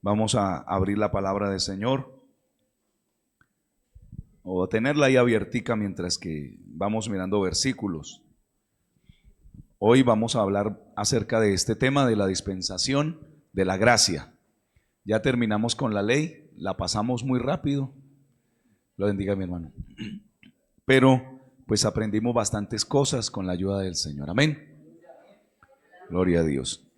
Vamos a abrir la palabra del Señor o tenerla ahí abiertica mientras que vamos mirando versículos. Hoy vamos a hablar acerca de este tema de la dispensación de la gracia. Ya terminamos con la ley, la pasamos muy rápido. Lo bendiga mi hermano. Pero pues aprendimos bastantes cosas con la ayuda del Señor. Amén. Gloria a Dios.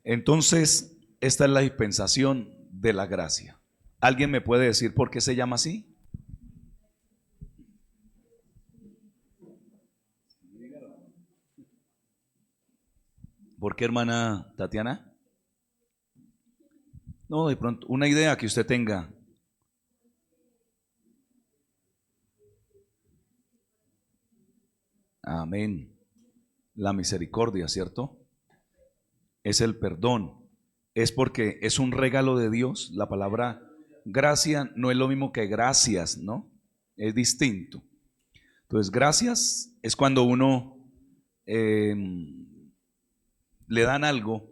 Entonces, esta es la dispensación de la gracia. ¿Alguien me puede decir por qué se llama así? ¿Por qué, hermana Tatiana? No, de pronto, una idea que usted tenga. Amén. La misericordia, ¿cierto? Es el perdón. Es porque es un regalo de Dios. La palabra gracia no es lo mismo que gracias, ¿no? Es distinto. Entonces, gracias es cuando uno le dan algo,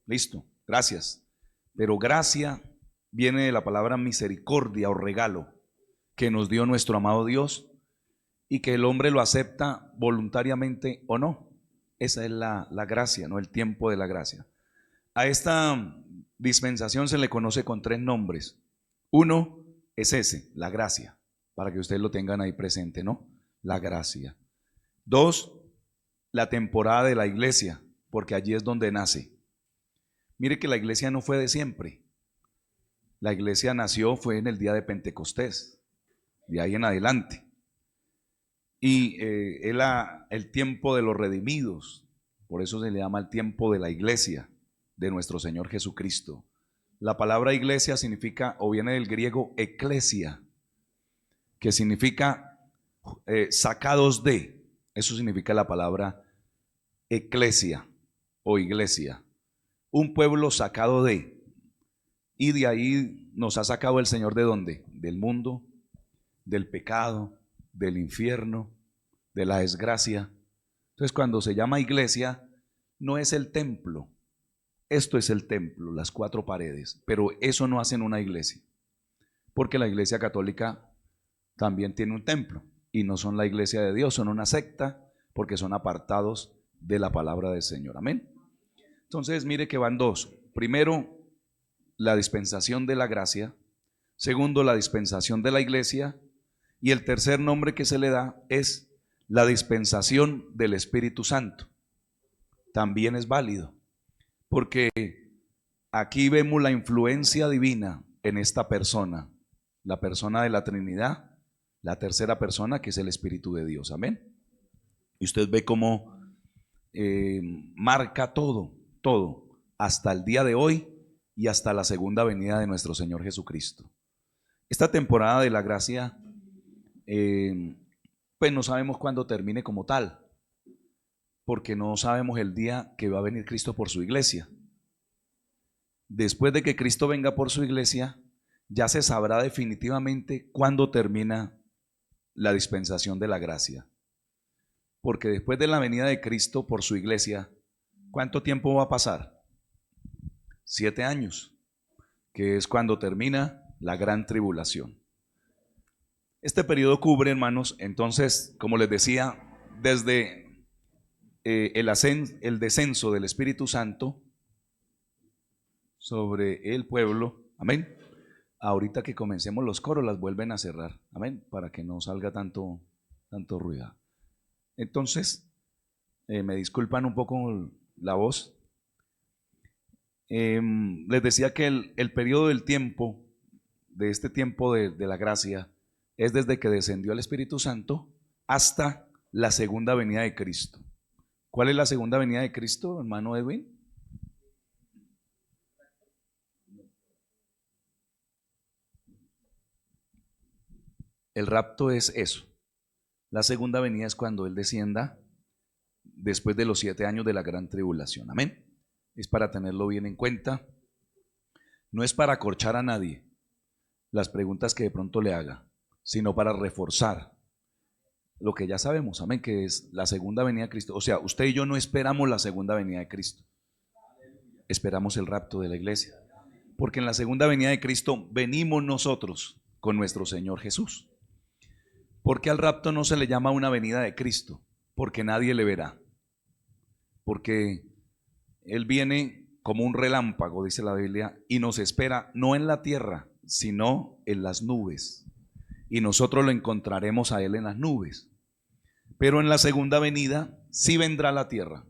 listo, gracias. Pero gracia viene de la palabra misericordia o regalo que nos dio nuestro amado Dios y que el hombre lo acepta voluntariamente o no. Esa es la gracia, no el tiempo de la gracia. A esta dispensación se le conoce con 3 nombres. Uno es ese, la gracia, para que ustedes lo tengan ahí presente, ¿no? La gracia. 2, la temporada de la iglesia, porque allí es donde nace. Mire que la iglesia no fue de siempre. La iglesia fue en el día de Pentecostés, de ahí en adelante. Y el tiempo de los redimidos, por eso se le llama el tiempo de la iglesia de nuestro Señor Jesucristo. La palabra iglesia significa, o viene del griego eclesia, que significa sacados de. Eso significa la palabra eclesia o iglesia. Un pueblo sacado de. Y de ahí nos ha sacado el Señor ¿de dónde? Del mundo, del pecado, del infierno, de la desgracia. Entonces, cuando se llama iglesia, no es el templo. Esto es el templo, las 4 paredes, pero eso no hacen una iglesia, porque la iglesia católica también tiene un templo y no son la iglesia de Dios, son una secta porque son apartados de la palabra del Señor. Amén. Entonces, mire que van 2. Primero, la dispensación de la gracia. Segundo, la dispensación de la iglesia. Y el tercer nombre que se le da es la dispensación del Espíritu Santo. También es válido, porque aquí vemos la influencia divina en esta persona, la persona de la Trinidad, la tercera persona que es el Espíritu de Dios. Amén. Y usted ve cómo marca todo, hasta el día de hoy y hasta la segunda venida de nuestro Señor Jesucristo. Esta temporada de la gracia, pues no sabemos cuándo termine como tal, porque no sabemos el día que va a venir Cristo por su iglesia. Después de que Cristo venga por su iglesia, ya se sabrá definitivamente cuándo termina la dispensación de la gracia. Porque después de la venida de Cristo por su iglesia, ¿cuánto tiempo va a pasar? 7 años, que es cuando termina la gran tribulación. Este periodo cubre, hermanos, entonces, como les decía, desde el descenso del Espíritu Santo sobre el pueblo, amén. Ahorita que comencemos los coros las vuelven a cerrar, amén, para que no salga tanto ruido. Entonces, me disculpan un poco la voz. Les decía que el periodo del tiempo, de este tiempo de la gracia, es desde que descendió el Espíritu Santo hasta la segunda venida de Cristo. ¿Cuál es la segunda venida de Cristo, hermano Edwin? El rapto es eso. La segunda venida es cuando Él descienda después de los 7 años de la gran tribulación. Amén. Es para tenerlo bien en cuenta. No es para acorchar a nadie las preguntas que de pronto le haga, sino para reforzar lo que ya sabemos, amén, que es la segunda venida de Cristo. O sea, usted y yo no esperamos la segunda venida de Cristo, esperamos el rapto de la iglesia. Porque en la segunda venida de Cristo venimos nosotros con nuestro Señor Jesús. ¿Por qué al rapto no se le llama una venida de Cristo? Porque nadie le verá. Porque Él viene como un relámpago, dice la Biblia, y nos espera no en la tierra, sino en las nubes. Y nosotros lo encontraremos a Él en las nubes. Pero en la segunda venida sí vendrá a la tierra,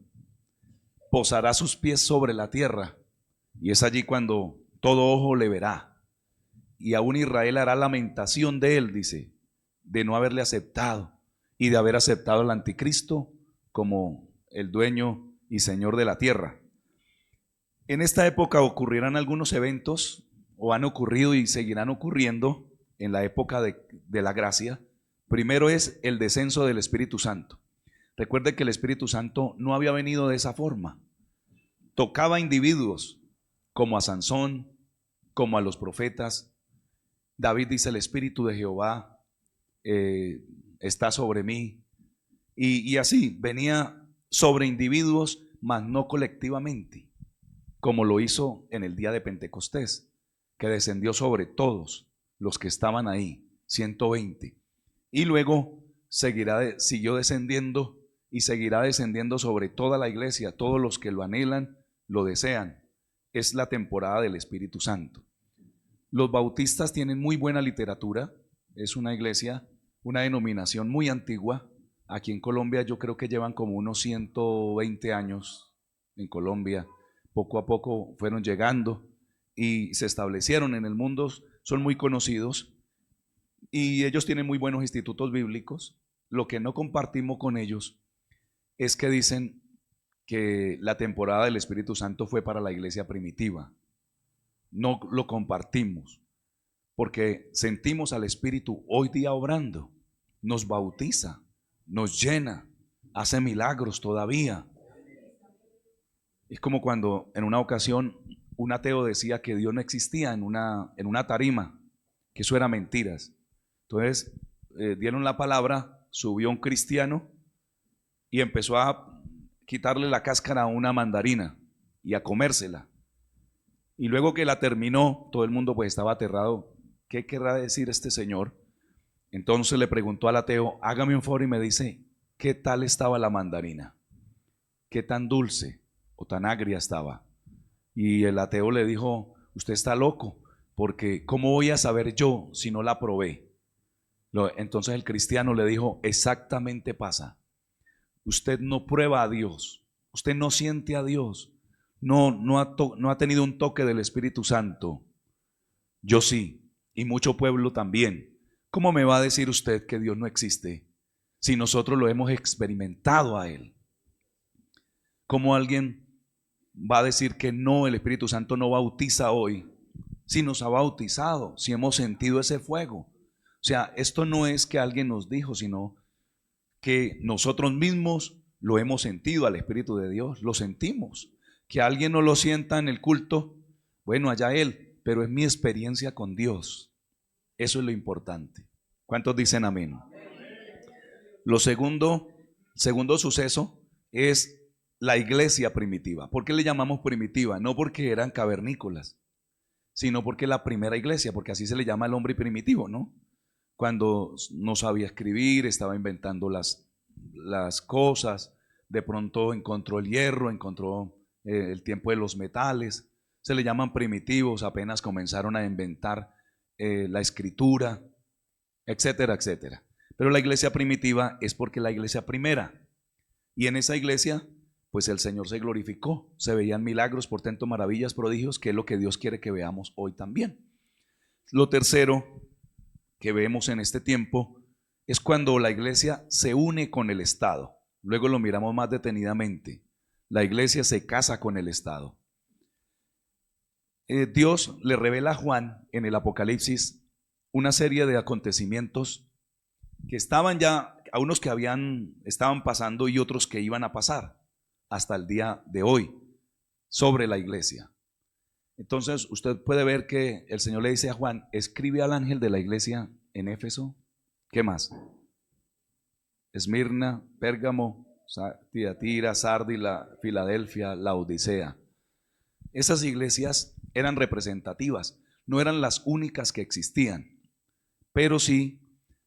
posará sus pies sobre la tierra, y es allí cuando todo ojo le verá. Y aún Israel hará lamentación de Él, dice, de no haberle aceptado y de haber aceptado al anticristo como el dueño y señor de la tierra. En esta época ocurrirán algunos eventos, o han ocurrido y seguirán ocurriendo en la época de la gracia. Primero es el descenso del Espíritu Santo. Recuerde que el Espíritu Santo no había venido de esa forma. Tocaba a individuos como a Sansón, como a los profetas. David dice: el Espíritu de Jehová está sobre mí. Y así venía sobre individuos, mas no colectivamente, como lo hizo en el día de Pentecostés, que descendió sobre todos los que estaban ahí, 120. Y luego siguió descendiendo y seguirá descendiendo sobre toda la iglesia, todos los que lo anhelan, lo desean. Es la temporada del Espíritu Santo. Los bautistas tienen muy buena literatura, es una iglesia, una denominación muy antigua. Aquí en Colombia yo creo que llevan como unos 120 años en Colombia. Poco a poco fueron llegando y se establecieron en el mundo, son muy conocidos y ellos tienen muy buenos institutos bíblicos. Lo que no compartimos con ellos es que dicen que la temporada del Espíritu Santo fue para la iglesia primitiva. No lo compartimos porque sentimos al Espíritu hoy día obrando, nos bautiza, nos llena, hace milagros todavía. Es como cuando en una ocasión un ateo decía que Dios no existía en una tarima, que eso era mentiras. Entonces dieron la palabra, subió un cristiano y empezó a quitarle la cáscara a una mandarina y a comérsela. Y luego que la terminó, todo el mundo pues estaba aterrado. ¿Qué querrá decir este señor? Entonces le preguntó al ateo: hágame un favor y me dice, ¿qué tal estaba la mandarina? ¿Qué tan dulce o tan agria estaba? Y el ateo le dijo: usted está loco, porque ¿cómo voy a saber yo si no la probé? Entonces el cristiano le dijo: exactamente pasa. Usted no prueba a Dios, usted no siente a Dios, no ha tenido un toque del Espíritu Santo. Yo sí, y mucho pueblo también. ¿Cómo me va a decir usted que Dios no existe si nosotros lo hemos experimentado a Él? ¿Cómo alguien va a decir que no, el Espíritu Santo no bautiza hoy, si nos ha bautizado, si hemos sentido ese fuego? O sea, esto no es que alguien nos dijo, sino que nosotros mismos lo hemos sentido al Espíritu de Dios, lo sentimos. Que alguien no lo sienta en el culto, bueno, allá él, pero es mi experiencia con Dios. Eso es lo importante. ¿Cuántos dicen amén? Lo segundo suceso es la iglesia primitiva. ¿Por qué le llamamos primitiva? No porque eran cavernícolas, sino porque la primera iglesia, porque así se le llama al hombre primitivo, ¿no? Cuando no sabía escribir, estaba inventando las cosas, de pronto encontró el hierro, encontró el tiempo de los metales. Se le llaman primitivos, apenas comenzaron a inventar la escritura, etcétera, etcétera. Pero la iglesia primitiva es porque la iglesia primera, y en esa iglesia pues el Señor se glorificó, se veían milagros, portentos, maravillas, prodigios, que es lo que Dios quiere que veamos hoy también. Lo tercero que vemos en este tiempo es cuando la iglesia se une con el Estado. Luego lo miramos más detenidamente. La iglesia se casa con el Estado. Dios le revela a Juan en el Apocalipsis una serie de acontecimientos que estaban ya, a unos que estaban pasando y otros que iban a pasar hasta el día de hoy sobre la iglesia. Entonces usted puede ver que el Señor le dice a Juan: escribe al ángel de la iglesia en Éfeso. ¿Qué más? Esmirna, Pérgamo, Tiatira, Sardis, Filadelfia, Laodicea. Esas iglesias eran representativas, no eran las únicas que existían, pero sí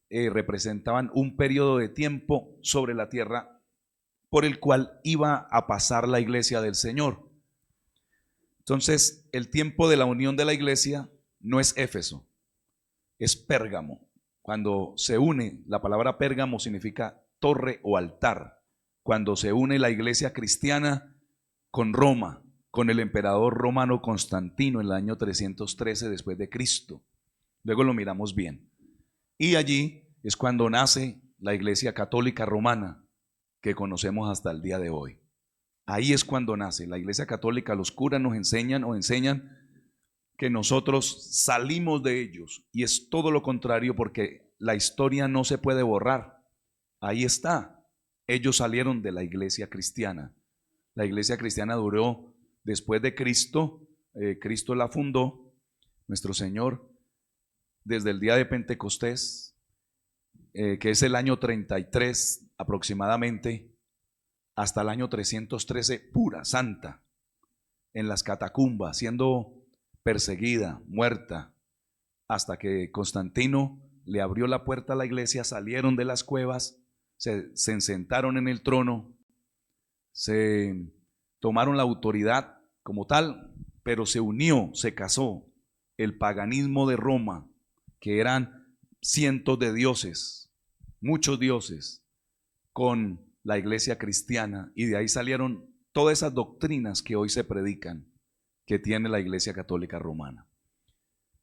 representaban un periodo de tiempo sobre la tierra por el cual iba a pasar la iglesia del Señor. Entonces, el tiempo de la unión de la iglesia no es Éfeso, es Pérgamo. Cuando se une, la palabra Pérgamo significa torre o altar. Cuando se une la iglesia cristiana con Roma, con el emperador romano Constantino en el año 313 después de Cristo. Luego lo miramos bien. Y allí es cuando nace la iglesia católica romana que conocemos hasta el día de hoy. Ahí es cuando nace la iglesia católica. Los curas nos enseñan que nosotros salimos de ellos, y es todo lo contrario, porque la historia no se puede borrar. Ahí está. Ellos salieron de la iglesia cristiana. La iglesia cristiana duró después de Cristo. Cristo la fundó, nuestro Señor, desde el día de Pentecostés, que es el año 33 aproximadamente, hasta el año 313, pura, santa, en las catacumbas, siendo perseguida, muerta, hasta que Constantino le abrió la puerta a la iglesia, salieron de las cuevas, se sentaron en el trono, se tomaron la autoridad como tal, pero se unió, se casó el paganismo de Roma, que eran cientos de dioses, muchos dioses, con la iglesia cristiana, y de ahí salieron todas esas doctrinas que hoy se predican, que tiene la iglesia católica romana.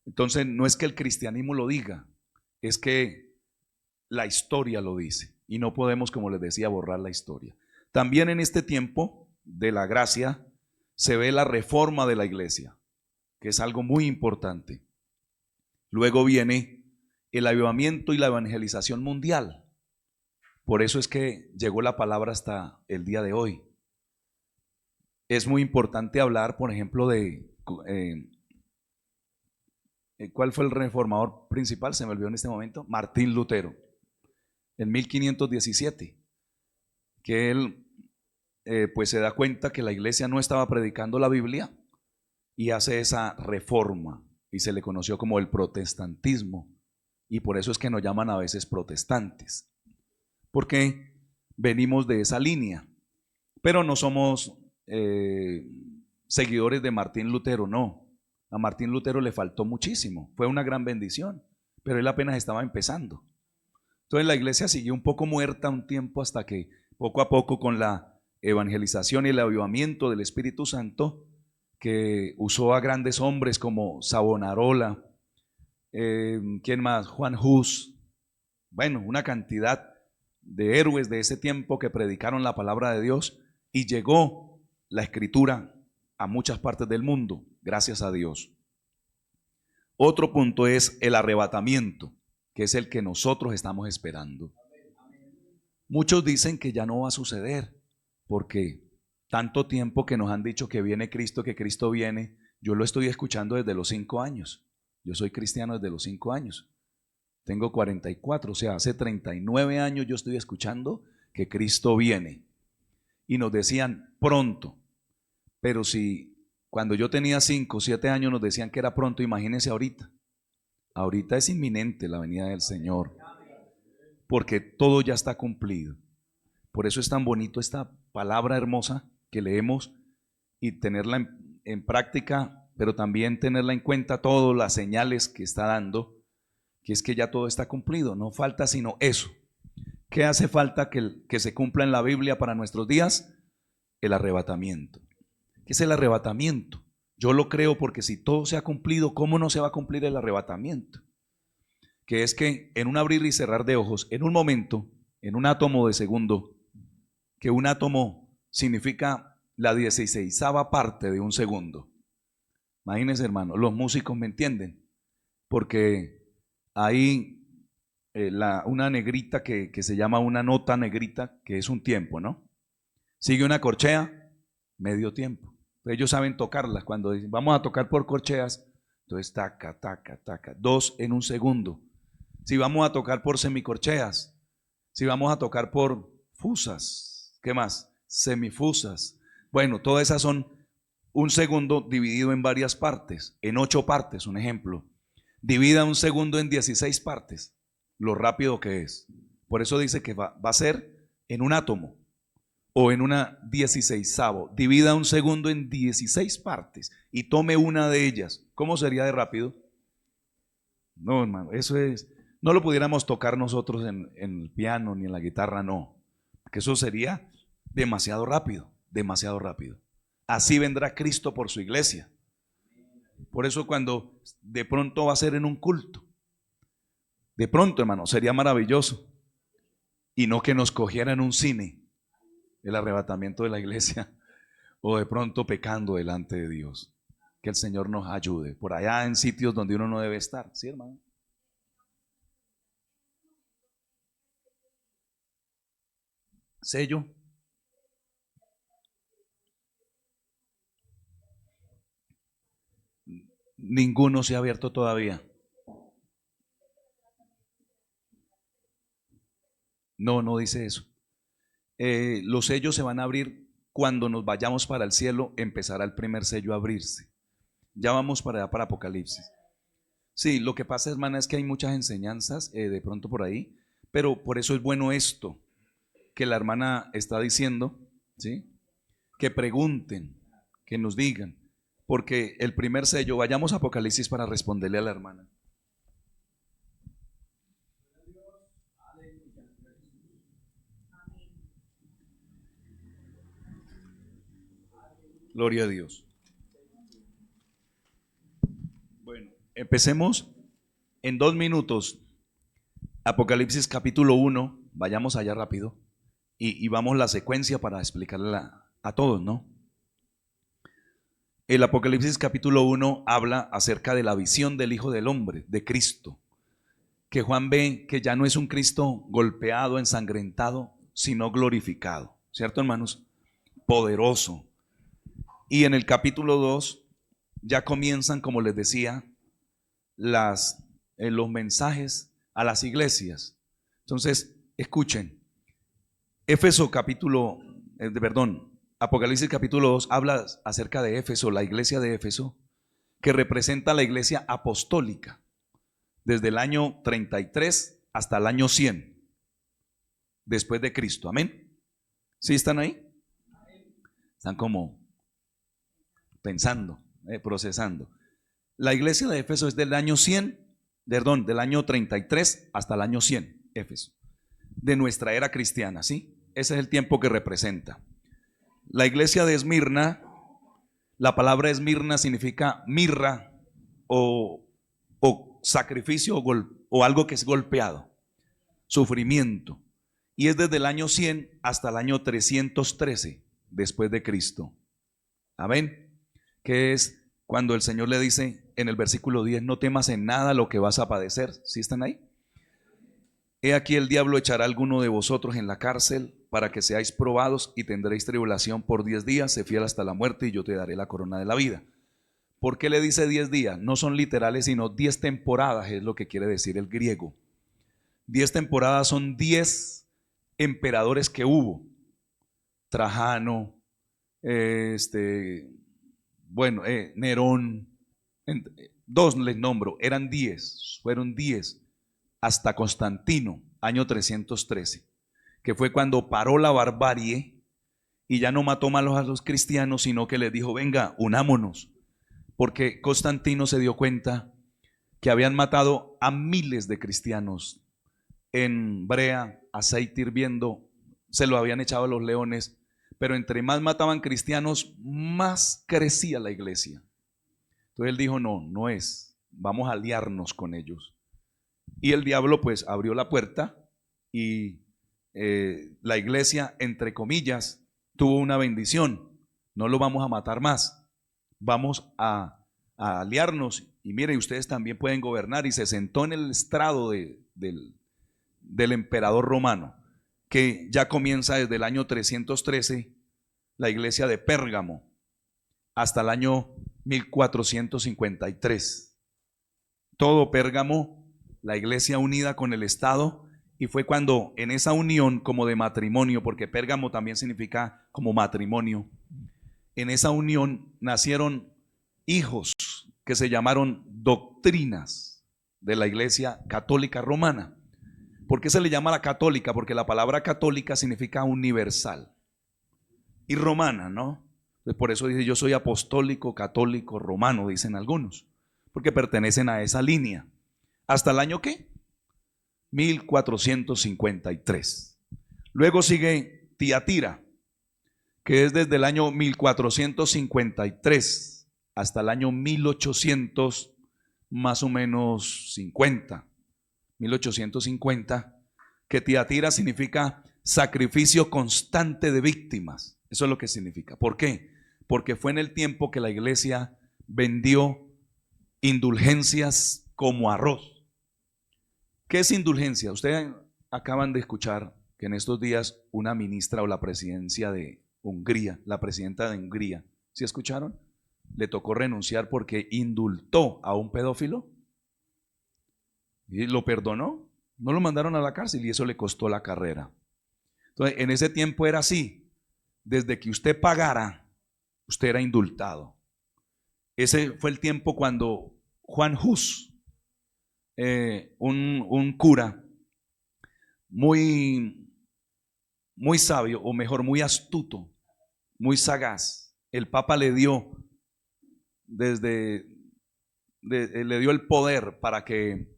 Entonces, no es que el cristianismo lo diga, es que la historia lo dice, y no podemos, como les decía, borrar la historia. También en este tiempo de la gracia se ve la reforma de la iglesia, que es algo muy importante. Luego viene el avivamiento y la evangelización mundial. Por eso es que llegó la palabra hasta el día de hoy. Es muy importante hablar, por ejemplo, de ¿cuál fue el reformador principal? Se me olvidó en este momento. Martín Lutero, en 1517, que él pues se da cuenta que la iglesia no estaba predicando la Biblia y hace esa reforma, y se le conoció como el protestantismo, y por eso es que nos llaman a veces protestantes, porque venimos de esa línea, pero no somos seguidores de Martín Lutero, no. A Martín Lutero le faltó muchísimo, fue una gran bendición, pero él apenas estaba empezando. Entonces la iglesia siguió un poco muerta un tiempo, hasta que poco a poco, con la evangelización y el avivamiento del Espíritu Santo, que usó a grandes hombres como Savonarola, ¿quién más? Juan Hus, bueno, una cantidad de héroes de ese tiempo que predicaron la palabra de Dios, y llegó la escritura a muchas partes del mundo, gracias a Dios. Otro punto es el arrebatamiento, que es el que nosotros estamos esperando. Muchos dicen que ya no va a suceder, porque tanto tiempo que nos han dicho que viene Cristo, que Cristo viene. Yo lo estoy escuchando desde los 5 años. Yo soy cristiano desde los 5 años. Tengo 44, o sea, hace 39 años yo estoy escuchando que Cristo viene. Y nos decían pronto. Pero si cuando yo tenía 5 o 7 años nos decían que era pronto, imagínense ahorita. Ahorita es inminente la venida del Señor, porque todo ya está cumplido. Por eso es tan bonito esta palabra hermosa que leemos, y tenerla en práctica, pero también tenerla en cuenta todas las señales que está dando, que es que ya todo está cumplido, no falta sino eso. ¿Qué hace falta que se cumpla en la Biblia para nuestros días? El arrebatamiento. ¿Qué es el arrebatamiento? Yo lo creo, porque si todo se ha cumplido, ¿cómo no se va a cumplir el arrebatamiento? Que es que en un abrir y cerrar de ojos, en un momento, en un átomo de segundo, que un átomo significa la 16ª parte de un segundo. Imagínense, hermano, los músicos me entienden, porque hay una negrita que se llama una nota negrita, que es un tiempo, ¿no? Sigue una corchea, medio tiempo. Ellos saben tocarlas. Cuando dicen vamos a tocar por corcheas, entonces taca, taca, taca, 2 en un segundo. Si vamos a tocar por semicorcheas, si vamos a tocar por fusas, ¿qué más? Semifusas. Bueno, todas esas son un segundo dividido en varias partes, en 8 partes, un ejemplo. Divida un segundo en 16 partes, lo rápido que es. Por eso dice que va a ser en un átomo o en una 16avo. Divida un segundo en 16 partes y tome una de ellas. ¿Cómo sería de rápido? No, hermano, eso es, no lo pudiéramos tocar nosotros en el piano ni en la guitarra, no. Porque eso sería demasiado rápido, demasiado rápido. Así vendrá Cristo por su iglesia. Por eso cuando de pronto va a ser en un culto, de pronto, hermano, sería maravilloso. Y no que nos cogiera en un cine el arrebatamiento de la iglesia o de pronto pecando delante de Dios. Que el Señor nos ayude por allá en sitios donde uno no debe estar. ¿Sí, hermano? Sello. Ninguno se ha abierto todavía. No, no dice eso. Los sellos se van a abrir cuando nos vayamos para el cielo, empezará el primer sello a abrirse. Ya vamos para allá, para Apocalipsis. Sí, lo que pasa, hermana, es que hay muchas enseñanzas de pronto por ahí, pero por eso es bueno esto que la hermana está diciendo, ¿sí? Que pregunten, que nos digan, porque el primer sello, vayamos a Apocalipsis para responderle a la hermana. Gloria a Dios. Bueno, empecemos en 2 minutos. Apocalipsis capítulo 1, vayamos allá rápido y vamos la secuencia para explicarle a todos, ¿no? El Apocalipsis capítulo 1 habla acerca de la visión del Hijo del Hombre, de Cristo, que Juan ve que ya no es un Cristo golpeado, ensangrentado, sino glorificado, ¿cierto, hermanos? Poderoso. Y en el capítulo 2 ya comienzan, como les decía, los mensajes a las iglesias. Entonces, escuchen, Apocalipsis capítulo 2 habla acerca de Éfeso, la iglesia de Éfeso, que representa la iglesia apostólica, desde el año 33 hasta el año 100, después de Cristo. Amén. ¿Sí están ahí? Están como pensando, procesando. La iglesia de Éfeso es del año 100, del año 33 hasta el año 100, Éfeso, de nuestra era cristiana, ¿sí? Ese es el tiempo que representa. La iglesia de Esmirna, la palabra Esmirna significa mirra o sacrificio o algo que es golpeado, sufrimiento. Y es desde el año 100 hasta el año 313 después de Cristo. Amén. Que es cuando el Señor le dice en el versículo 10, no temas en nada lo que vas a padecer. ¿Sí están ahí? He aquí el diablo echará a alguno de vosotros en la cárcel para que seáis probados y tendréis tribulación por 10 días, sé fiel hasta la muerte y yo te daré la corona de la vida. ¿Por qué le dice 10 días? No son literales, sino 10 temporadas es lo que quiere decir el griego. 10 temporadas son 10 emperadores que hubo. Trajano, Nerón, 2 les nombro, eran 10, fueron 10 hasta Constantino, año 313, que fue cuando paró la barbarie y ya no mató malos a los cristianos, sino que les dijo, venga, unámonos, porque Constantino se dio cuenta que habían matado a miles de cristianos en brea, aceite hirviendo, se lo habían echado a los leones, pero entre más mataban cristianos, más crecía la iglesia. Entonces él dijo, no es, vamos a aliarnos con ellos. Y el diablo pues abrió la puerta y la iglesia, entre comillas, tuvo una bendición. No lo vamos a matar más, vamos a aliarnos. Y mire, ustedes también pueden gobernar. Y se sentó en el estrado del emperador romano, que ya comienza desde el año 313, la iglesia de Pérgamo, hasta el año 1453. Todo Pérgamo, la iglesia unida con el Estado, y fue cuando en esa unión como de matrimonio, porque Pérgamo también significa como matrimonio, en esa unión nacieron hijos que se llamaron doctrinas de la Iglesia Católica Romana. ¿Por qué se le llama la católica? Porque la palabra católica significa universal. Y romana, ¿no? Entonces, por eso dice: yo soy apostólico, católico, romano, dicen algunos, porque pertenecen a esa línea. ¿Hasta el año qué? 1453. Luego sigue Tiatira, que es desde el año 1453 hasta el año 1800, más o menos 50. 1850, que Tiatira significa sacrificio constante de víctimas. Eso es lo que significa. ¿Por qué? Porque fue en el tiempo que la iglesia vendió indulgencias como arroz. ¿Qué es indulgencia? Ustedes acaban de escuchar que en estos días una ministra o la presidencia de Hungría, la presidenta de Hungría, ¿sí escucharon? Le tocó renunciar porque indultó a un pedófilo y lo perdonó. No lo mandaron a la cárcel y eso le costó la carrera. Entonces, en ese tiempo era así. Desde que usted pagara, usted era indultado. Ese fue el tiempo cuando Juan Hus, un cura muy sabio, o mejor, muy astuto, muy sagaz, el Papa le dio le dio el poder para que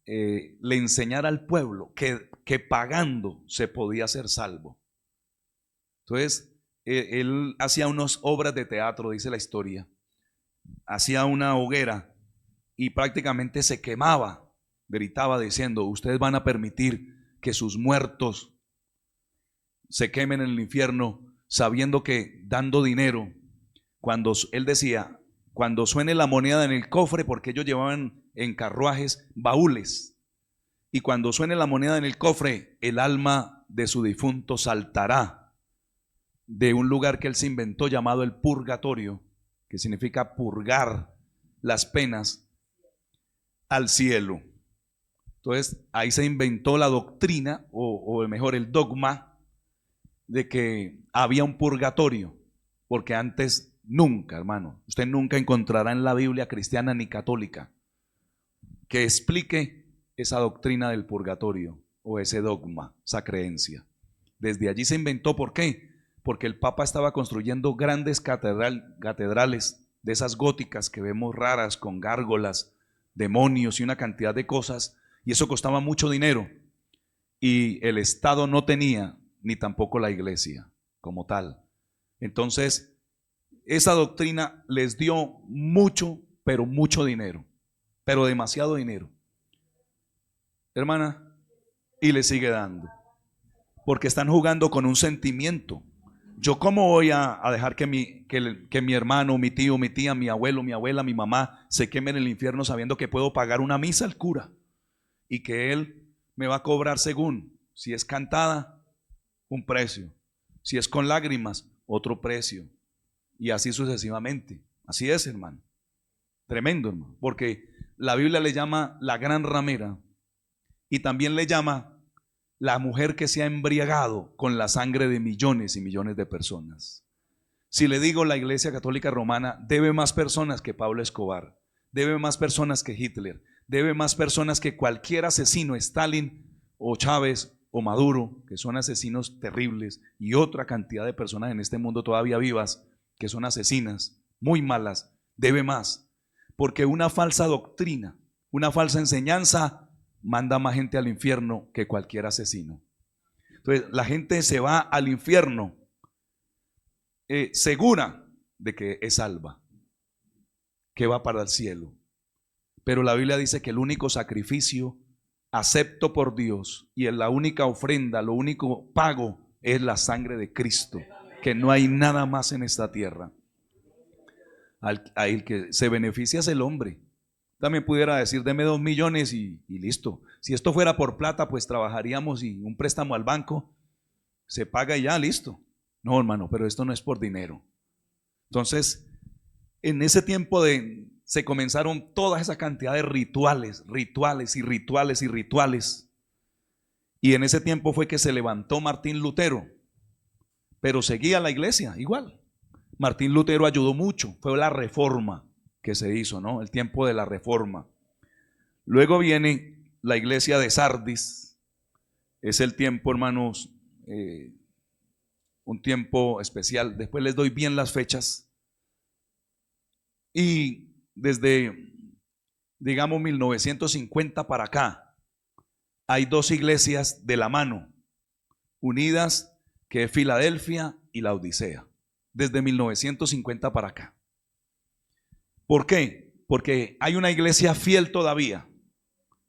le enseñara al pueblo que pagando se podía ser salvo. Entonces, él hacía unas obras de teatro, dice la historia, hacía una hoguera y prácticamente se quemaba, gritaba diciendo: ustedes van a permitir que sus muertos se quemen en el infierno, sabiendo que dando dinero, cuando él decía, cuando suene la moneda en el cofre, porque ellos llevaban en carruajes baúles, y cuando suene la moneda en el cofre, el alma de su difunto saltará de un lugar que él se inventó llamado el purgatorio, que significa purgar las penas, al cielo. Entonces ahí se inventó la doctrina, o mejor el dogma, de que había un purgatorio, porque antes nunca, hermano, usted nunca encontrará en la Biblia cristiana ni católica que explique esa doctrina del purgatorio o ese dogma, esa creencia. Desde allí se inventó. ¿Por qué? Porque el Papa estaba construyendo grandes catedrales de esas góticas que vemos raras, con gárgolas, demonios y una cantidad de cosas, y eso costaba mucho dinero, y el Estado no tenía, ni tampoco la iglesia como tal. Entonces, esa doctrina les dio mucho, pero mucho dinero, pero demasiado dinero, hermana, y le sigue dando, porque están jugando con un sentimiento. Yo cómo voy a dejar que mi hermano, mi tío, mi tía, mi abuelo, mi abuela, mi mamá se quemen en el infierno sabiendo que puedo pagar una misa al cura y que él me va a cobrar según, si es cantada, un precio, si es con lágrimas, otro precio, y así sucesivamente? Así es, hermano. Tremendo, hermano, porque la Biblia le llama la gran ramera y también le llama la mujer que se ha embriagado con la sangre de millones y millones de personas. Si le digo, la Iglesia Católica Romana debe más personas que Pablo Escobar, debe más personas que Hitler, debe más personas que cualquier asesino, Stalin o Chávez o Maduro, que son asesinos terribles, y otra cantidad de personas en este mundo todavía vivas que son asesinas, muy malas. Debe más, porque una falsa doctrina, una falsa enseñanza manda más gente al infierno que cualquier asesino. Entonces la gente se va al infierno segura de que es salva, que va para el cielo. Pero la Biblia dice que el único sacrificio acepto por Dios y la única ofrenda, lo único pago es la sangre de Cristo, que no hay nada más en esta tierra. Al que se beneficia es el hombre. También pudiera decir: deme 2 millones y listo. Si esto fuera por plata, pues trabajaríamos y un préstamo al banco se paga y ya, listo. No, hermano, pero esto no es por dinero. Entonces, en ese tiempo se comenzaron toda esa cantidad de rituales. Y en ese tiempo fue que se levantó Martín Lutero, pero seguía la iglesia igual. Martín Lutero ayudó mucho, fue la reforma que se hizo, ¿no? El tiempo de la reforma. Luego viene la iglesia de Sardis, es el tiempo, hermanos, un tiempo especial. Después les doy bien las fechas. Y desde, digamos, 1950 para acá, hay dos iglesias de la mano, unidas, que es Filadelfia y la Odisea, desde 1950 para acá. ¿Por qué? Porque hay una iglesia fiel todavía,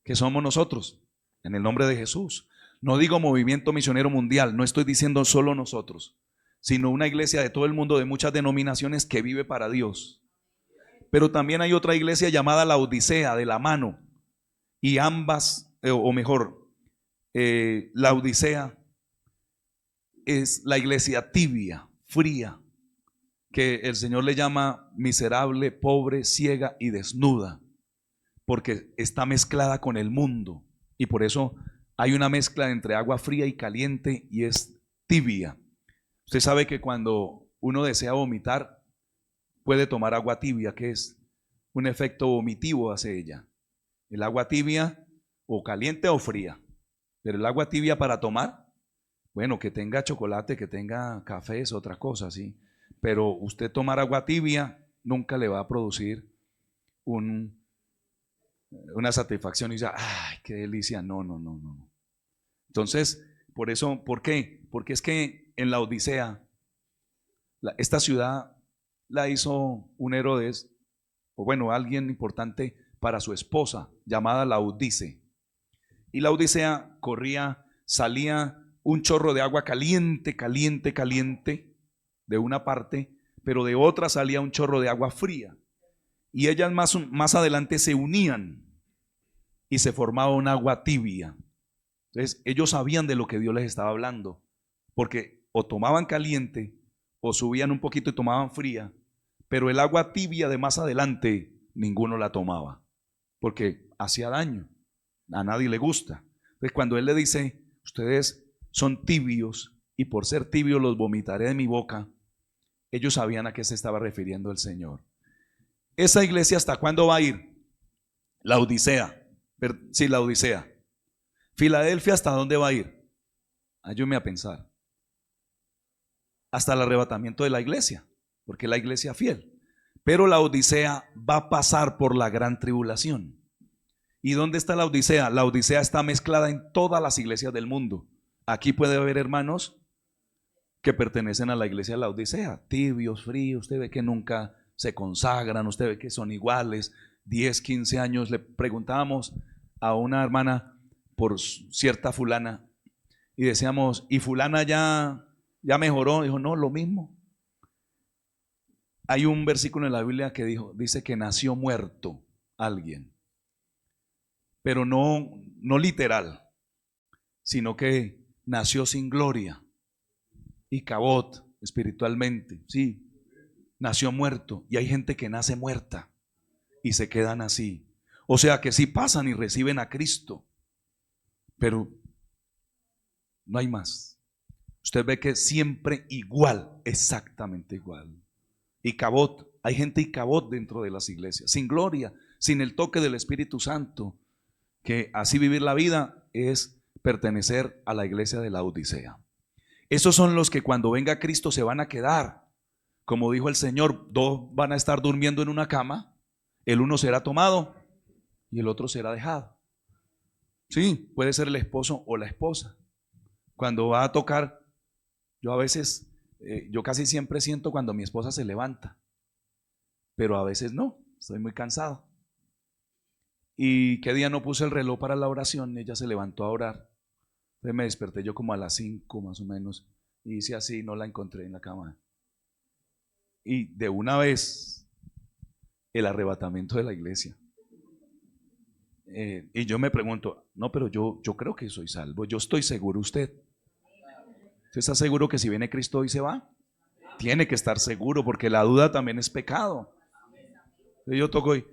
que somos nosotros, en el nombre de Jesús. No digo movimiento misionero mundial, no estoy diciendo solo nosotros, sino una iglesia de todo el mundo, de muchas denominaciones, que vive para Dios. Pero también hay otra iglesia llamada la Odisea, de la mano, y ambas, o mejor, la Odisea es la iglesia tibia, fría, que el Señor le llama miserable, pobre, ciega y desnuda, porque está mezclada con el mundo, y por eso hay una mezcla entre agua fría y caliente, y es tibia. Usted sabe que cuando uno desea vomitar, puede tomar agua tibia, que es un efecto vomitivo hacia ella. El agua tibia, o caliente o fría, pero el agua tibia para tomar, bueno, que tenga chocolate, que tenga café, es otra cosa, sí. Pero usted tomar agua tibia nunca le va a producir una satisfacción y dice, ay, qué delicia. No. Entonces, por eso, ¿por qué? Porque es que en la Odisea, esta ciudad la hizo un Herodes, o bueno, alguien importante para su esposa, llamada Laodice. Y la Odisea salía un chorro de agua caliente de una parte, pero de otra salía un chorro de agua fría. Y ellas más adelante se unían y se formaba un agua tibia. Entonces ellos sabían de lo que Dios les estaba hablando, porque o tomaban caliente o subían un poquito y tomaban fría, pero el agua tibia de más adelante ninguno la tomaba, porque hacía daño, a nadie le gusta. Entonces cuando Él le dice, ustedes son tibios y por ser tibios los vomitaré de mi boca, ellos sabían a qué se estaba refiriendo el Señor. ¿Esa iglesia hasta cuándo va a ir? La Odisea. Sí, la Odisea. ¿Filadelfia hasta dónde va a ir? Ayúdeme a pensar. Hasta el arrebatamiento de la iglesia, porque es la iglesia fiel. Pero la Odisea va a pasar por la gran tribulación. ¿Y dónde está la Odisea? La Odisea está mezclada en todas las iglesias del mundo. Aquí puede haber hermanos que pertenecen a la iglesia de la Odisea, tibios, fríos, usted ve que nunca se consagran, usted ve que son iguales. 10, 15 años le preguntábamos a una hermana por cierta fulana y decíamos, ¿y fulana ya mejoró? Dijo, no, lo mismo. Hay un versículo en la Biblia que dice que nació muerto alguien, pero no literal, sino que nació sin gloria y cabot espiritualmente, sí, nació muerto. Y hay gente que nace muerta y se quedan así. O sea que sí pasan y reciben a Cristo, pero no hay más. Usted ve que siempre igual, exactamente igual. Y cabot, hay gente y cabot dentro de las iglesias, sin gloria, sin el toque del Espíritu Santo, que así vivir la vida es pertenecer a la iglesia de la Odisea. Esos son los que cuando venga Cristo se van a quedar. Como dijo el Señor, dos van a estar durmiendo en una cama, el uno será tomado y el otro será dejado. Sí, puede ser el esposo o la esposa. Cuando va a tocar, yo a veces, yo casi siempre siento cuando mi esposa se levanta, pero a veces no, estoy muy cansado. Y qué día no puse el reloj para la oración, ella se levantó a orar. Entonces me desperté yo como a las 5 más o menos y hice así, no la encontré en la cama. Y de una vez el arrebatamiento de la iglesia. Y yo me pregunto, no, pero yo creo que soy salvo, yo estoy seguro. ¿Usted está seguro que si viene Cristo hoy se va? Tiene que estar seguro, porque la duda también es pecado. Entonces yo toco y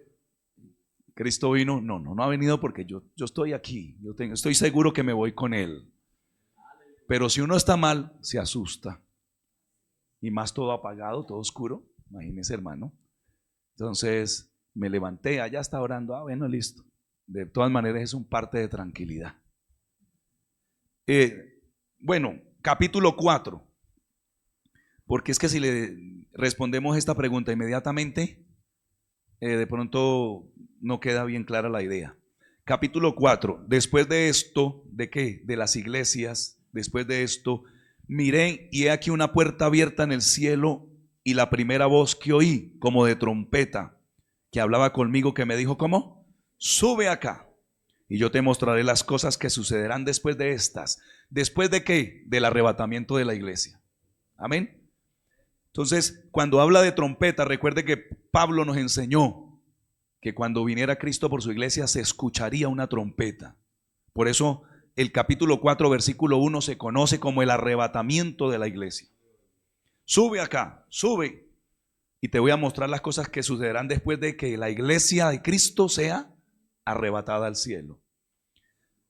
Cristo vino. No ha venido, porque yo estoy aquí, estoy seguro que me voy con Él. Pero si uno está mal, se asusta y más todo apagado, todo oscuro. Imagínese, hermano. Entonces me levanté, allá estaba orando. Bueno, listo. De todas maneras es un parte de tranquilidad. Bueno, capítulo 4. Porque es que si le respondemos esta pregunta inmediatamente, de pronto no queda bien clara la idea. Capítulo 4. Después de esto, ¿de qué? De las iglesias. Después de esto, miré y he aquí una puerta abierta en el cielo, y la primera voz que oí, como de trompeta, que hablaba conmigo, que me dijo, ¿cómo? Sube acá, y yo te mostraré las cosas que sucederán después de estas. ¿Después de qué? Del arrebatamiento de la iglesia. Amén. Entonces, cuando habla de trompeta, recuerde que Pablo nos enseñó que cuando viniera Cristo por su iglesia se escucharía una trompeta. Por eso el capítulo 4, versículo 1 se conoce como el arrebatamiento de la iglesia. Sube acá, sube, y te voy a mostrar las cosas que sucederán después de que la iglesia de Cristo sea arrebatada al cielo.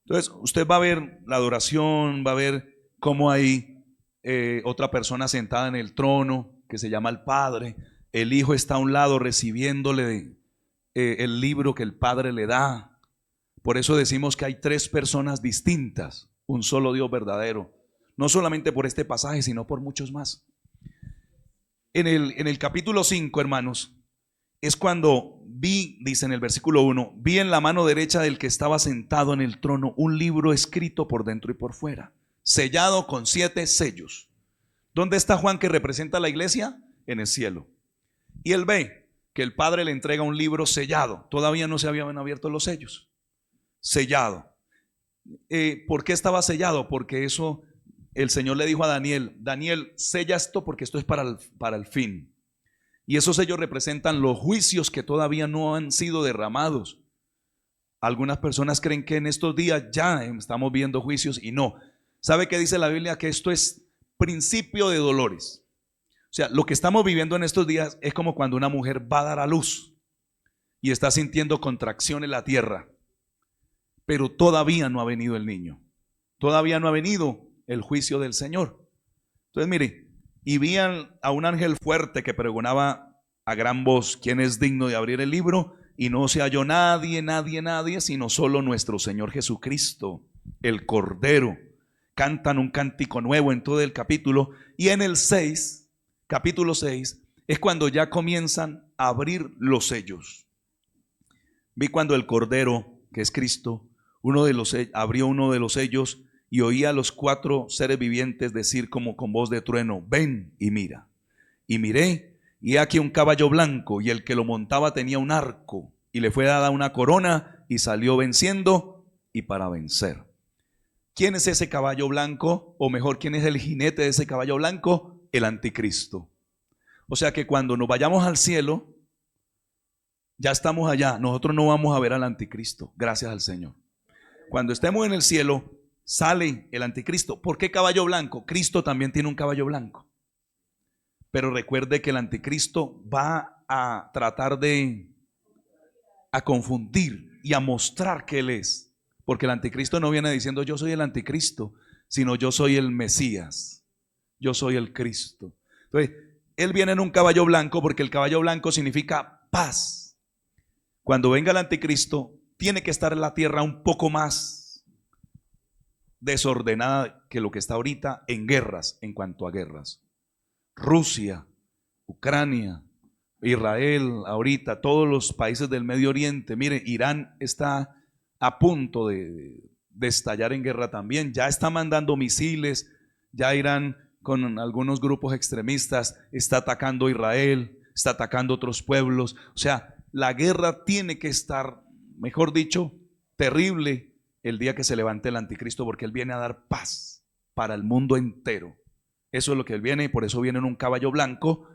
Entonces, usted va a ver la adoración, va a ver cómo hay otra persona sentada en el trono que se llama el Padre. El Hijo está a un lado recibiéndole el libro que el Padre le da. Por eso decimos que hay tres personas distintas, un solo Dios verdadero. No solamente por este pasaje, sino por muchos más. En el capítulo 5, hermanos, es cuando vi, dice en el versículo 1, vi en la mano derecha del que estaba sentado en el trono un libro escrito por dentro y por fuera, sellado con 7 sellos. ¿Dónde está Juan, que representa a la iglesia? En el cielo. Y él ve que el Padre le entrega un libro sellado. Todavía no se habían abierto los sellos. Sellado. ¿Por qué estaba sellado? Porque eso el Señor le dijo a Daniel, Daniel, sella esto porque esto es para el fin. Y esos sellos representan los juicios que todavía no han sido derramados. Algunas personas creen que en estos días ya estamos viendo juicios, y no. ¿Sabe qué dice la Biblia? Que esto es principio de dolores. O sea, lo que estamos viviendo en estos días es como cuando una mujer va a dar a luz y está sintiendo contracción en la tierra, pero todavía no ha venido el niño. Todavía no ha venido el juicio del Señor. Entonces, mire, y vi a un ángel fuerte que pregonaba a gran voz, ¿quién es digno de abrir el libro? Y no se halló nadie, sino solo nuestro Señor Jesucristo, el Cordero. Cantan un cántico nuevo en todo el capítulo. Y en el 6, capítulo 6, es cuando ya comienzan a abrir los sellos. Vi cuando el Cordero, que es Cristo, abrió uno de los sellos, y oí a los 4 seres vivientes decir como con voz de trueno, ven y mira. Y miré, y aquí un caballo blanco, y el que lo montaba tenía un arco, y le fue dada una corona, y salió venciendo y para vencer. ¿Quién es ese caballo blanco? O mejor, ¿quién es el jinete de ese caballo blanco? El anticristo. O sea que cuando nos vayamos al cielo, ya estamos allá, nosotros no vamos a ver al anticristo, gracias al Señor. Cuando estemos en el cielo, sale el anticristo. ¿Por qué caballo blanco? Cristo también tiene un caballo blanco. Pero recuerde que el anticristo va a tratar a confundir y a mostrar que él es. Porque el anticristo no viene diciendo yo soy el anticristo, sino yo soy el Mesías, yo soy el Cristo. Entonces, él viene en un caballo blanco porque el caballo blanco significa paz. Cuando venga el anticristo, tiene que estar en la tierra un poco más desordenada que lo que está ahorita en guerras, en cuanto a guerras. Rusia, Ucrania, Israel, ahorita todos los países del Medio Oriente. Mire, Irán está a punto de estallar en guerra también. Ya está mandando misiles. Ya Irán, con algunos grupos extremistas, está atacando a Israel, está atacando a otros pueblos. O sea, la guerra tiene que estar, mejor dicho, terrible el día que se levante el anticristo, porque él viene a dar paz para el mundo entero. Eso es lo que él viene, y por eso viene en un caballo blanco.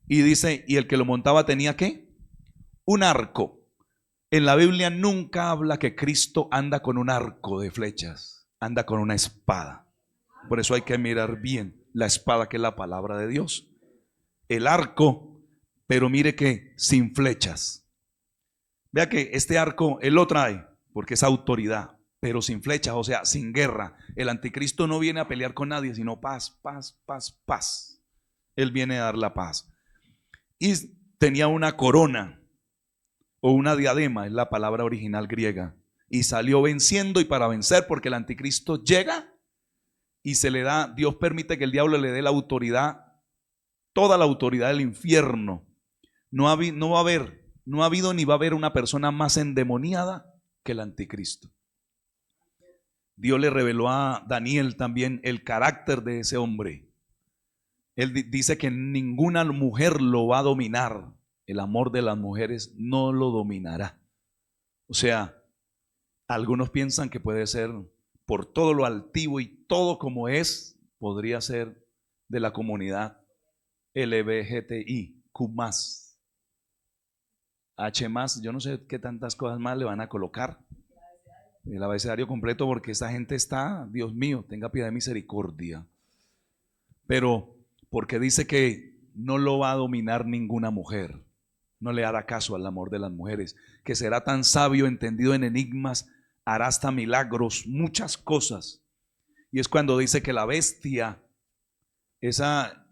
Y dice, y el que lo montaba tenía ¿qué? Un arco. En la Biblia nunca habla que Cristo anda con un arco de flechas, anda con una espada. Por eso hay que mirar bien la espada, que es la palabra de Dios. El arco, pero mire que sin flechas. Vea que este arco él lo trae porque es autoridad, pero sin flechas, o sea, sin guerra. El anticristo no viene a pelear con nadie, sino paz, paz, paz, paz. Él viene a dar la paz. Y tenía una corona o una diadema, es la palabra original griega. Y salió venciendo y para vencer, porque el anticristo llega y se le da, Dios permite que el diablo le dé la autoridad, toda la autoridad del infierno. No ha habido ni va a haber una persona más endemoniada que el anticristo. Dios le reveló a Daniel también el carácter de ese hombre. Él dice que ninguna mujer lo va a dominar. El amor de las mujeres no lo dominará. O sea, algunos piensan que puede ser por todo lo altivo y todo como es, podría ser de la comunidad LGBTIQ+, H+, yo no sé qué tantas cosas más le van a colocar. El abecedario completo, porque esa gente está, Dios mío, tenga piedad y misericordia. Pero porque dice que no lo va a dominar ninguna mujer, no le hará caso al amor de las mujeres, que será tan sabio, entendido en enigmas, hará hasta milagros, muchas cosas. Y es cuando dice que la bestia, esa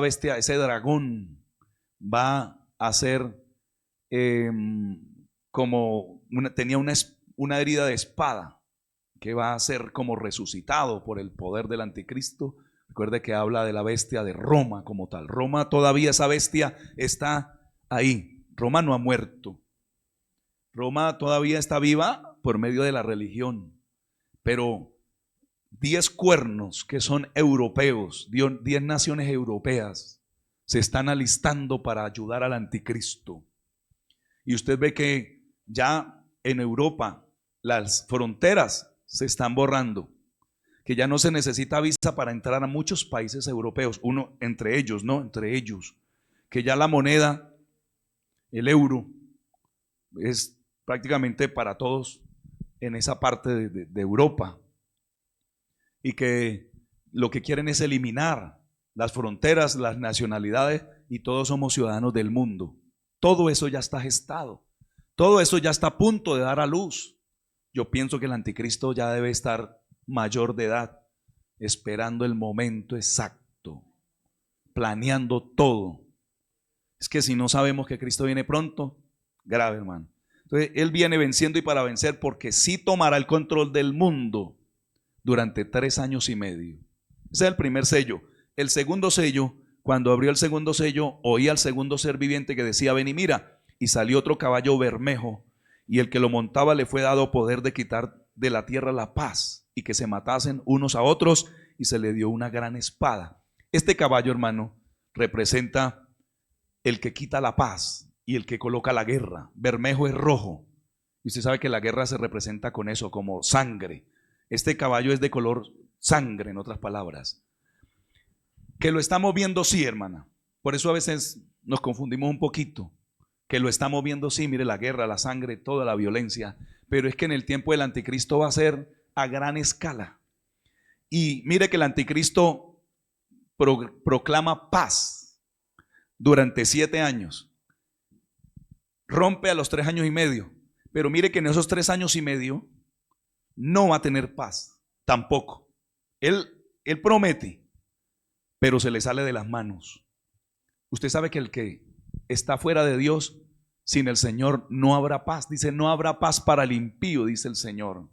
bestia, ese dragón, va a ser tenía una herida de espada, que va a ser como resucitado por el poder del anticristo. Recuerde que habla de la bestia de Roma como tal. Roma todavía, esa bestia está ahí. Roma no ha muerto. Roma todavía está viva por medio de la religión. Pero 10 cuernos que son europeos, 10 naciones europeas, se están alistando para ayudar al anticristo. Y usted ve que ya en Europa las fronteras se están borrando, que ya no se necesita visa para entrar a muchos países europeos, uno entre ellos, que ya la moneda, el euro, es prácticamente para todos en esa parte de Europa, y que lo que quieren es eliminar las fronteras, las nacionalidades, y todos somos ciudadanos del mundo. Todo eso ya está gestado, todo eso ya está a punto de dar a luz. Yo pienso que el anticristo ya debe estar mayor de edad, esperando el momento exacto, planeando todo. Es que si no sabemos que Cristo viene pronto, grave, hermano. Entonces Él viene venciendo y para vencer, porque sí tomará el control del mundo durante 3 años y medio. Ese es el primer sello. El segundo sello, cuando abrió el segundo sello, oí al segundo ser viviente que decía: ven y mira. Y salió otro caballo bermejo, y el que lo montaba le fue dado poder de quitar de la tierra la paz, y que se matasen unos a otros, y se le dio una gran espada. Este caballo, hermano, representa el que quita la paz y el que coloca la guerra. Bermejo es rojo, y usted sabe que la guerra se representa con eso, como sangre. Este caballo es de color sangre, en otras palabras. Que lo estamos viendo, sí, hermana. Por eso a veces nos confundimos un poquito. Que lo estamos viendo, sí, mire, la guerra, la sangre, toda la violencia. Pero es que en el tiempo del anticristo va a ser a gran escala. Y mire que el anticristo proclama paz durante 7 años. Rompe a los 3 años y medio. Pero mire que en esos 3 años y medio no va a tener paz, tampoco. Él promete, pero se le sale de las manos. Usted sabe que el que está fuera de Dios, sin el Señor no habrá paz. Dice: no habrá paz para el impío, dice el Señor.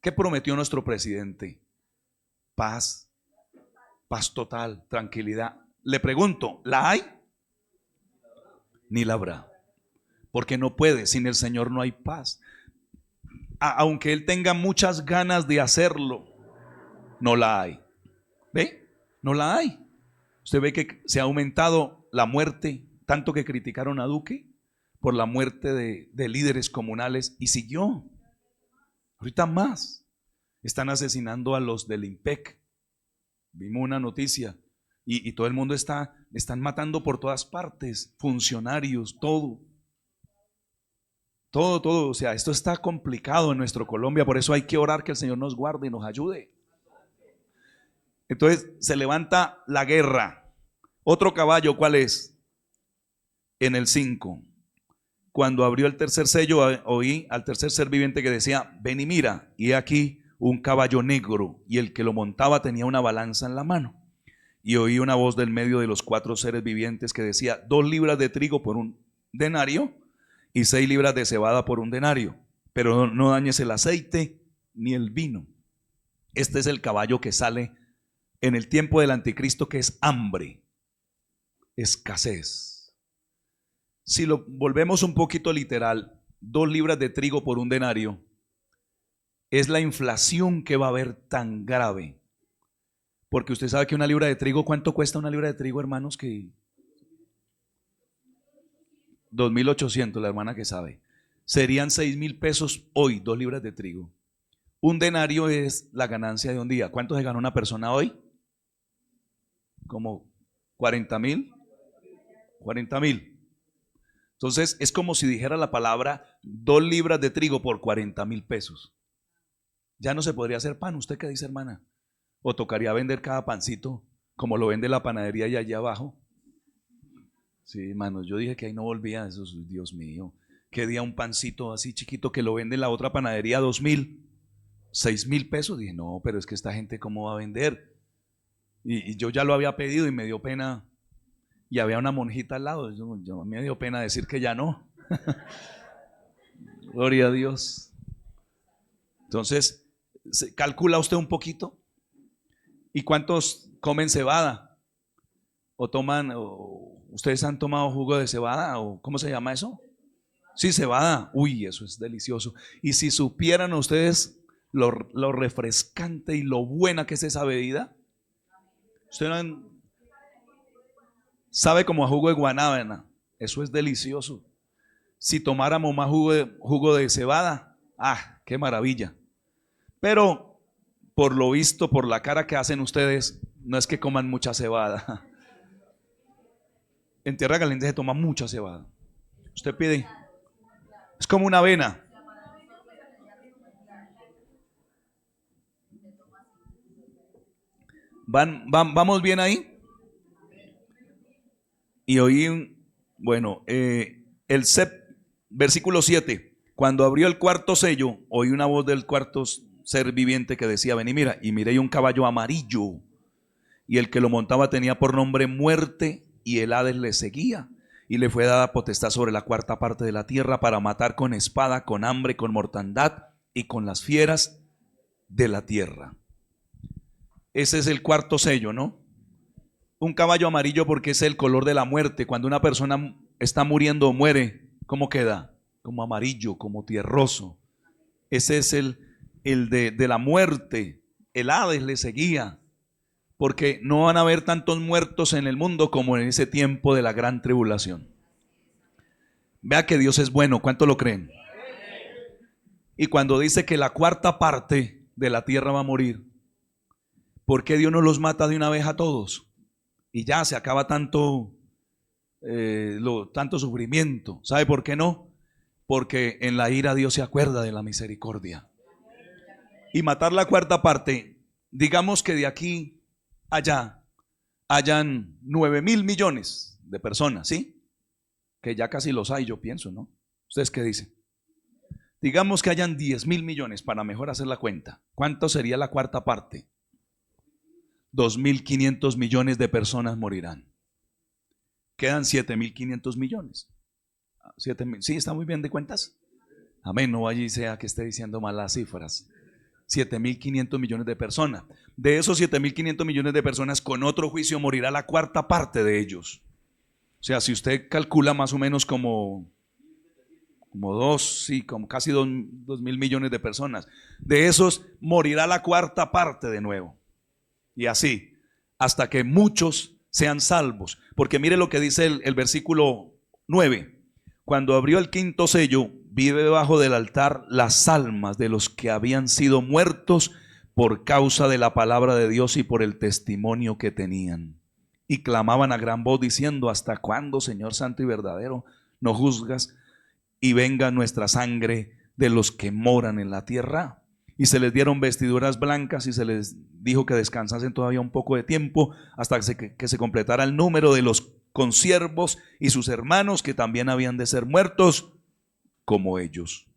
¿Qué prometió nuestro presidente? Paz, paz total, tranquilidad. Le pregunto, ¿la hay? Ni la habrá, porque no puede, sin el Señor no hay paz. Aunque Él tenga muchas ganas de hacerlo, no la hay. ¿Ve? No la hay. Usted ve que se ha aumentado la muerte, tanto que criticaron a Duque por la muerte de líderes comunales, y siguió. Ahorita más. Están asesinando a los del IMPEC. Vimos una noticia y todo el mundo están matando por todas partes, funcionarios, todo. O sea, esto está complicado en nuestro Colombia, por eso hay que orar que el Señor nos guarde y nos ayude. Entonces se levanta la guerra. Otro caballo, ¿cuál es? En el 5. Cuando abrió el tercer sello, oí al tercer ser viviente que decía: ven y mira, y he aquí un caballo negro, y el que lo montaba tenía una balanza en la mano. y oí una voz del medio de los 4 seres vivientes que decía: 2 libras de trigo por un denario y 6 libras de cebada por un denario, pero no dañes el aceite ni el vino. Este es el caballo que sale en el tiempo del anticristo, que es hambre, escasez. Si lo volvemos un poquito literal, 2 libras de trigo por un denario es la inflación que va a haber tan grave. Porque usted sabe que una libra de trigo, ¿cuánto cuesta una libra de trigo, hermanos? Que 2.800, la hermana que sabe. Serían 6.000 pesos hoy, 2 libras de trigo. Un denario es la ganancia de un día. ¿Cuánto se ganó una persona hoy? Como 40.000. 40.000. Entonces es como si dijera la palabra 2 libras de trigo por 40.000 pesos. Ya no se podría hacer pan. ¿Usted qué dice, hermana? ¿O tocaría vender cada pancito como lo vende la panadería y allá abajo? Sí, hermanos, yo dije que ahí no volvía eso. Dios mío, ¿qué día un pancito así chiquito que lo vende en la otra panadería 2.000, 6.000 pesos? Dije, no, pero es que esta gente ¿cómo va a vender? Y yo ya lo había pedido y me dio pena. Y había una monjita al lado. Yo me dio pena decir que ya no. Gloria a Dios. Entonces, calcula usted un poquito. ¿Y cuántos comen cebada? ¿O toman, ustedes han tomado jugo de cebada? ¿O cómo se llama eso? Sí, cebada. Uy, eso es delicioso. Y si supieran ustedes lo refrescante y lo buena que es esa bebida. Usted no sabe como a jugo de guanábana. Eso es delicioso. Si tomáramos más jugo de cebada, ¡ah, qué maravilla! Pero por lo visto, por la cara que hacen ustedes, no es que coman mucha cebada. En Tierra Caliente se toma mucha cebada. Usted pide, es como una avena. ¿Vamos bien ahí? Y oí, bueno, versículo 7. Cuando abrió el cuarto sello, oí una voz del cuarto ser viviente que decía: ven y mira. Y miré un caballo amarillo, y el que lo montaba tenía por nombre Muerte, y el Hades le seguía. Y le fue dada potestad sobre la cuarta parte de la tierra para matar con espada, con hambre, con mortandad y con las fieras de la tierra. Ese es el cuarto sello, ¿no? Un caballo amarillo porque es el color de la muerte. Cuando una persona está muriendo o muere, ¿cómo queda? Como amarillo, como tierroso. Ese es el de la muerte. El Hades le seguía, porque no van a haber tantos muertos en el mundo como en ese tiempo de la gran tribulación. Vea que Dios es bueno. ¿Cuánto lo creen? Y cuando dice que la cuarta parte de la tierra va a morir, ¿por qué Dios no los mata de una vez a todos? Y ya se acaba tanto sufrimiento. ¿Sabe por qué no? Porque en la ira Dios se acuerda de la misericordia. Y matar la cuarta parte, digamos que de aquí a allá hayan 9.000 millones de personas, ¿sí? Que ya casi los hay, yo pienso, ¿no? ¿Ustedes qué dicen? Digamos que hayan 10.000 millones para mejor hacer la cuenta. ¿Cuánto sería la cuarta parte? 2.500 millones de personas morirán. Quedan 7.500 millones. 7.000, ¿sí está muy bien de cuentas? Amén, no allí sea que esté diciendo malas cifras. 7.500 millones de personas. De esos 7.500 millones de personas, con otro juicio morirá la cuarta parte de ellos. O sea, si usted calcula más o menos como casi 2.000 millones de personas, de esos morirá la cuarta parte de nuevo. Y así, hasta que muchos sean salvos. Porque mire lo que dice el versículo 9. Cuando abrió el quinto sello, vi debajo del altar las almas de los que habían sido muertos por causa de la palabra de Dios y por el testimonio que tenían. Y clamaban a gran voz diciendo: ¿hasta cuándo, Señor santo y verdadero, no juzgas y venga nuestra sangre de los que moran en la tierra? Y se les dieron vestiduras blancas y se les dijo que descansasen todavía un poco de tiempo hasta que se completara el número de los consiervos y sus hermanos, que también habían de ser muertos como ellos.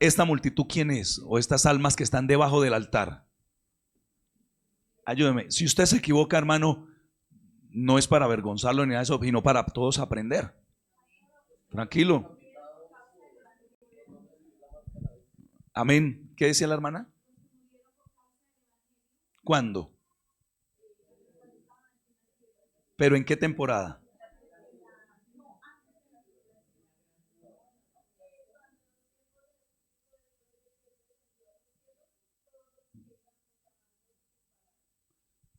¿Esta multitud quién es? O estas almas que están debajo del altar. Ayúdeme. Si usted se equivoca, hermano, no es para avergonzarlo ni nada de eso, sino para todos aprender. Tranquilo. Amén. ¿Qué decía la hermana? ¿Cuándo? ¿Pero en qué temporada?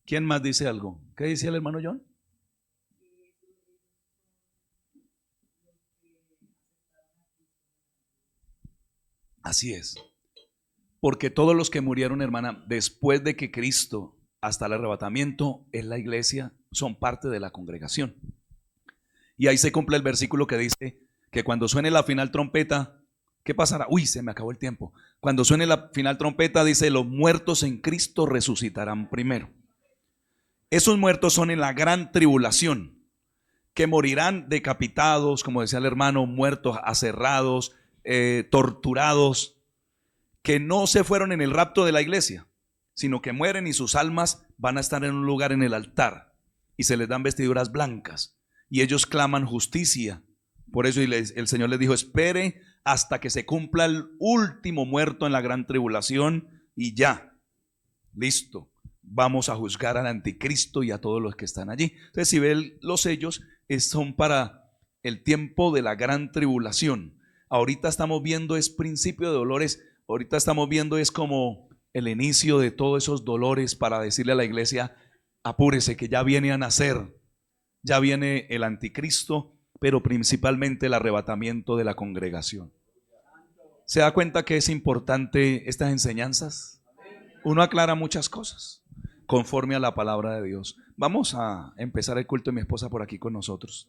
¿Quién más dice algo? ¿Qué decía el hermano John? Así es. Porque todos los que murieron, hermana, después de que Cristo, hasta el arrebatamiento, en la iglesia, son parte de la congregación. Y ahí se cumple el versículo que dice que cuando suene la final trompeta, ¿qué pasará? Uy, se me acabó el tiempo. Cuando suene la final trompeta, dice, los muertos en Cristo resucitarán primero. Esos muertos son en la gran tribulación, que morirán decapitados, como decía el hermano, muertos, aserrados, torturados, que no se fueron en el rapto de la iglesia, sino que mueren y sus almas van a estar en un lugar en el altar y se les dan vestiduras blancas y ellos claman justicia. Por eso el Señor les dijo, espere hasta que se cumpla el último muerto en la gran tribulación y ya, listo, vamos a juzgar al anticristo y a todos los que están allí. Entonces, si ven los sellos, son para el tiempo de la gran tribulación. Ahorita estamos viendo es principio de dolores. Ahorita estamos viendo es como el inicio de todos esos dolores para decirle a la iglesia, apúrese que ya viene a nacer, ya viene el anticristo, pero principalmente el arrebatamiento de la congregación. ¿Se da cuenta que es importante estas enseñanzas? Uno aclara muchas cosas conforme a la palabra de Dios. Vamos a empezar el culto de mi esposa por aquí con nosotros.